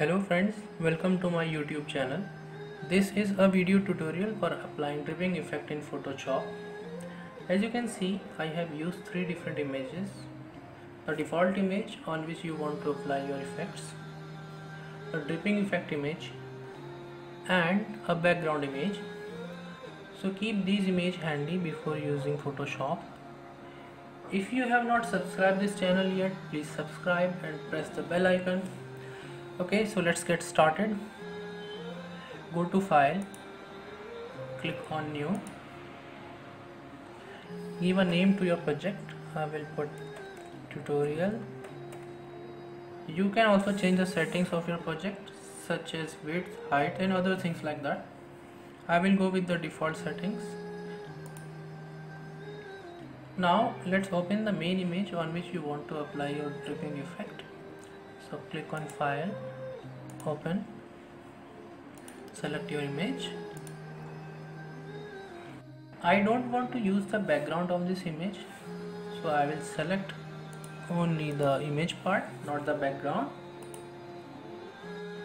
Hello friends, welcome to my YouTube channel. This is a video tutorial for applying dripping effect in Photoshop. As you can see, I have used three different images. The default image on which you want to apply your effects, a dripping effect image, and a background image. So keep these images handy before using Photoshop. If you have not subscribed this channel yet, please subscribe and press the bell icon. Okay, so let's get started. Go to file, click on new, give a name to your project. I will put tutorial. You can also change the settings of your project such as width, height and other things like that. I will go with the default settings. Now let's open the main image on which you want to apply your dripping effect. So click on file, open, select your image. I don't want to use the background of this image, so I will select only the image part, not the background.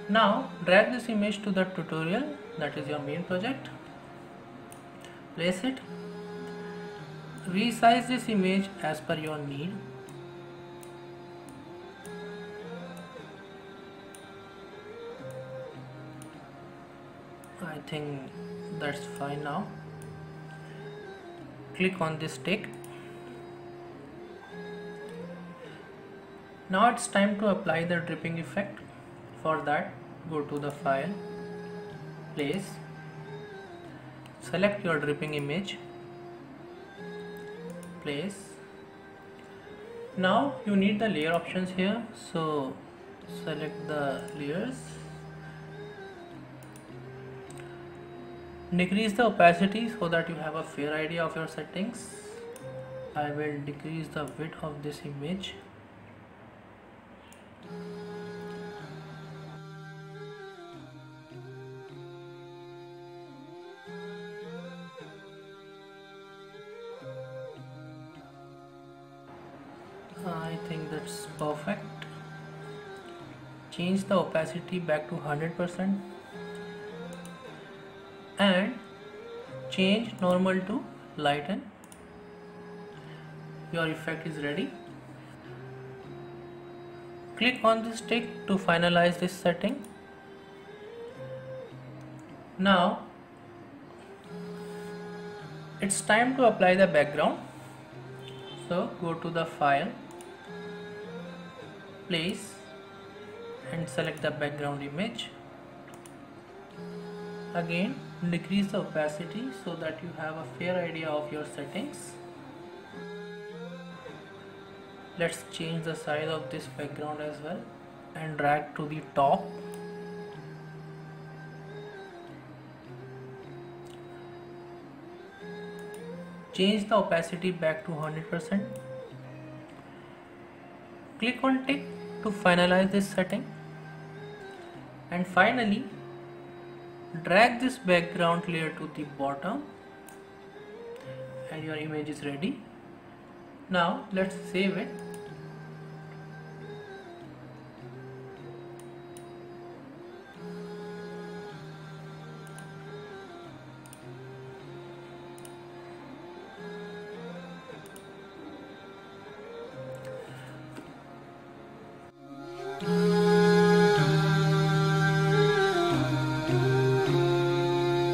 Now drag this image to the tutorial, that is your main project. Place it. Resize this image as per your need. I think that's fine now. Click on this tick. Now it's time to apply the dripping effect. For that, go to the file, place, select your dripping image, place. Now you need the layer options here, so select the layers. Decrease the opacity so that you have a fair idea of your settings. I will decrease the width of this image. I think that's perfect. Change the opacity back to 100%. And change normal to lighten. Your effect is ready. Click on this tick to finalize this setting. Now it's time to apply the background. So go to the file, place and select the background image. Again, decrease the opacity so that you have a fair idea of your settings. Let's change the size of this background as well and drag to the top. Change the opacity back to 100%. Click on tick to finalize this setting. And finally, drag this background layer to the bottom and your image is ready. Now let's save it